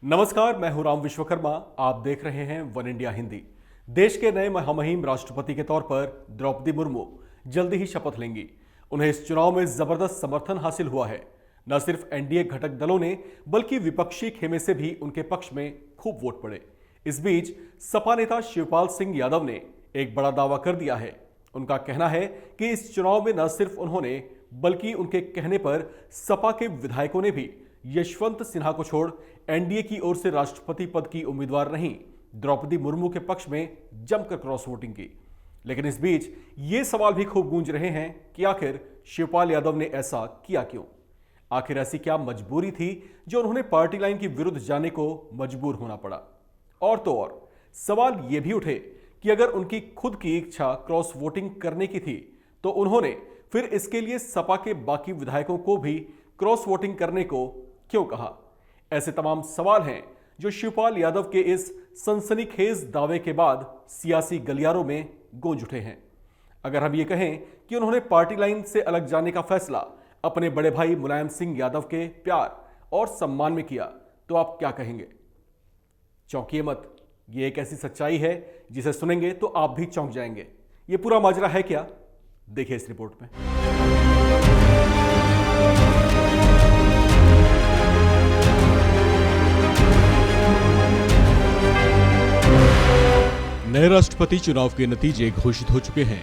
नमस्कार, मैं हूं राम विश्वकर्मा। आप देख रहे हैं वन इंडिया हिंदी। देश के नए महामहिम राष्ट्रपति के तौर पर द्रौपदी मुर्मू जल्दी ही शपथ लेंगी। उन्हें इस चुनाव में जबरदस्त समर्थन हासिल हुआ है। न सिर्फ एनडीए घटक दलों ने बल्कि विपक्षी खेमे से भी उनके पक्ष में खूब वोट पड़े। इस बीच सपा नेता शिवपाल सिंह यादव ने एक बड़ा दावा कर दिया है। उनका कहना है कि इस चुनाव में न सिर्फ उन्होंने बल्कि उनके कहने पर सपा के विधायकों ने भी यशवंत सिन्हा को छोड़ एनडीए की ओर से राष्ट्रपति पद की उम्मीदवार नहीं द्रौपदी मुर्मू के पक्ष में जमकर क्रॉस वोटिंग की। लेकिन इस बीच ये सवाल भी खूब गूंज रहे हैं कि आखिर शिवपाल यादव ने ऐसा किया क्यों? आखिर ऐसी क्या मजबूरी थी जो उन्होंने पार्टी लाइन के विरुद्ध जाने को मजबूर होना पड़ा? और तो और सवाल ये भी उठे कि अगर उनकी खुद की इच्छा क्रॉस वोटिंग करने की थी तो उन्होंने फिर इसके लिए सपा के बाकी विधायकों को भी क्रॉस वोटिंग करने को क्यों कहा? ऐसे तमाम सवाल हैं जो शिवपाल यादव के इस सनसनीखेज दावे के बाद सियासी गलियारों में गूंज उठे हैं। अगर हम ये कहें कि उन्होंने पार्टी लाइन से अलग जाने का फैसला अपने बड़े भाई मुलायम सिंह यादव के प्यार और सम्मान में किया तो आप क्या कहेंगे? चौंकिए मत, ये एक ऐसी सच्चाई है जिसे सुनेंगे तो आप भी चौंक जाएंगे। ये पूरा माजरा है क्या? देखिए इस रिपोर्ट में। नए राष्ट्रपति चुनाव के नतीजे घोषित हो चुके हैं।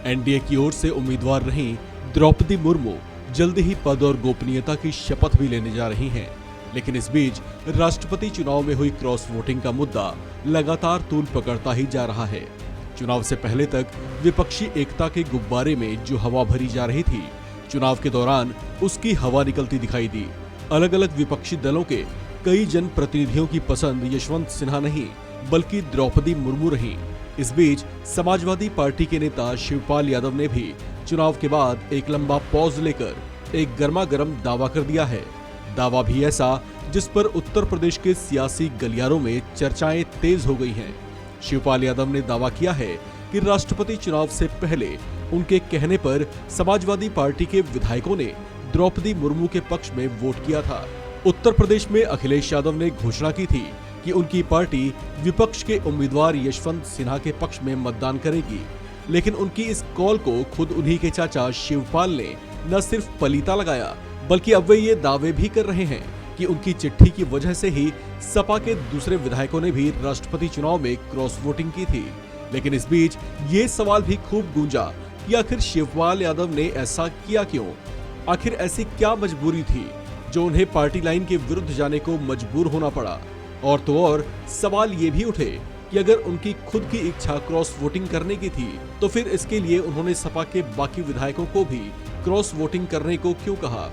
एनडीए की ओर से उम्मीदवार रही द्रौपदी मुर्मू जल्दी ही पद और गोपनीयता की शपथ भी लेने जा रही हैं। लेकिन इस बीच राष्ट्रपति चुनाव में हुई क्रॉस वोटिंग का मुद्दा लगातार तूल पकड़ता ही जा रहा है। चुनाव से पहले तक विपक्षी एकता के गुब्बारे में जो हवा भरी जा रही थी, चुनाव के दौरान उसकी हवा निकलती दिखाई दी। अलग अलग विपक्षी दलों के कई जनप्रतिनिधियों की पसंद यशवंत सिन्हा नहीं बल्कि द्रौपदी मुर्मू रही। इस बीच समाजवादी पार्टी के नेता शिवपाल यादव ने भी चुनाव के बाद एक लंबा पॉज लेकर एक गर्मागर्म दावा कर दिया है। दावा भी ऐसा जिस पर उत्तर प्रदेश के सियासी गलियारों में चर्चाएं तेज हो गई हैं। शिवपाल यादव ने दावा किया है कि राष्ट्रपति चुनाव से पहले उनके कहने पर समाजवादी पार्टी के विधायकों ने द्रौपदी मुर्मू के पक्ष में वोट किया था। उत्तर प्रदेश में अखिलेश यादव ने घोषणा की थी कि उनकी पार्टी विपक्ष के उम्मीदवार यशवंत सिन्हा के पक्ष में मतदान करेगी। लेकिन उनकी इस कॉल को खुद उन्हीं के चाचा शिवपाल ने न सिर्फ पलीता लगाया बल्कि अब वे ये दावे भी कर रहे हैं कि उनकी चिट्ठी की वजह से ही सपा के दूसरे विधायकों ने भी राष्ट्रपति चुनाव में क्रॉस वोटिंग की थी। लेकिन इस बीच ये सवाल भी खूब गूंजा कि आखिर शिवपाल यादव ने ऐसा किया क्यों? आखिर ऐसी क्या मजबूरी थी जो उन्हें पार्टी लाइन के विरुद्ध जाने को मजबूर होना पड़ा? और तो और सवाल ये भी उठे कि अगर उनकी खुद की इच्छा क्रॉस वोटिंग करने की थी तो फिर इसके लिए उन्होंने सपा के बाकी विधायकों को भी क्रॉस वोटिंग करने को क्यों कहा?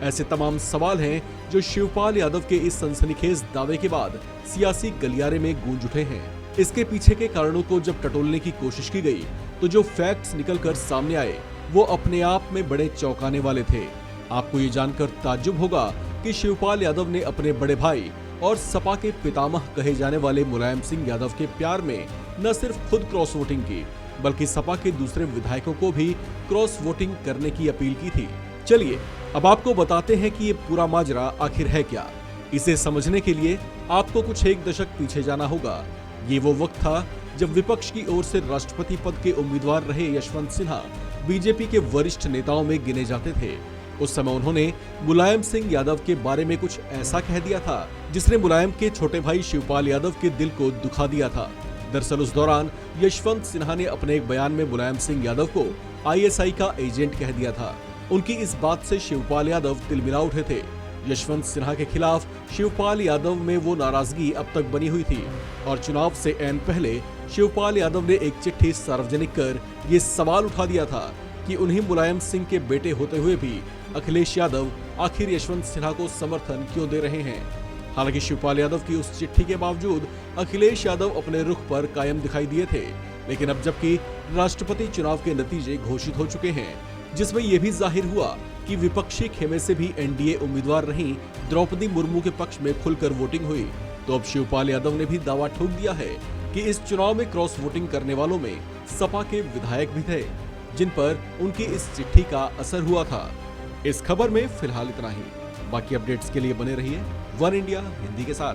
ऐसे तमाम सवाल हैं जो शिवपाल यादव के इस सनसनीखेज दावे के बाद सियासी गलियारे में गूंज उठे हैं। इसके पीछे के कारणों को जब टटोलने की कोशिश की गई तो जो फैक्ट्स निकलकर सामने आए वो अपने आप में बड़े चौंकाने वाले थे। आपको ये जानकर ताज्जुब होगा कि शिवपाल यादव ने अपने बड़े भाई और सपा के पितामह कहे जाने वाले मुलायम सिंह यादव के प्यार में न सिर्फ खुद क्रॉस वोटिंग की बल्कि सपा के दूसरे विधायकों को भी क्रॉस वोटिंग करने की अपील की थी। चलिए अब आपको बताते हैं कि ये पूरा माजरा आखिर है क्या। इसे समझने के लिए आपको कुछ एक दशक पीछे जाना होगा। ये वो वक्त था जब विपक्ष की ओर से राष्ट्रपति पद के उम्मीदवार रहे यशवंत सिन्हा बीजेपी के वरिष्ठ नेताओं में गिने जाते थे। उस समय उन्होंने मुलायम सिंह यादव के बारे में कुछ ऐसा कह दिया था जिसने मुलायम के छोटे भाई शिवपाल यादव के दिल को दुखा दिया था। दरअसल उस दौरान यशवंत सिन्हा ने अपने एक बयान में मुलायम सिंह यादव को आईएसआई का एजेंट कह दिया था। उनकी इस बात से शिवपाल यादव तिलमिला उठे थे। यशवंत सिन्हा के खिलाफ शिवपाल यादव में वो नाराजगी अब तक बनी हुई थी और चुनाव से ऐन पहले शिवपाल यादव ने एक चिट्ठी सार्वजनिक कर ये सवाल उठा दिया था कि उन्हीं मुलायम सिंह के बेटे होते हुए भी अखिलेश यादव आखिर यशवंत सिन्हा को समर्थन क्यों दे रहे हैं। हालांकि शिवपाल यादव की उस चिट्ठी के बावजूद अखिलेश यादव अपने रुख पर कायम दिखाई दिए थे। लेकिन अब जबकि राष्ट्रपति चुनाव के नतीजे घोषित हो चुके हैं जिसमें यह भी जाहिर हुआ कि विपक्षी खेमे से भी एनडीए उम्मीदवार रही द्रौपदी मुर्मू के पक्ष में खुलकर वोटिंग हुई, तो अब शिवपाल यादव ने भी दावा ठोक दिया है कि इस चुनाव में क्रॉस वोटिंग करने वालों में सपा के विधायक भी थे जिन पर उनकी इस चिट्ठी का असर हुआ था। इस खबर में फिलहाल इतना ही। बाकी अपडेट्स के लिए बने रहिए वन इंडिया हिंदी के साथ।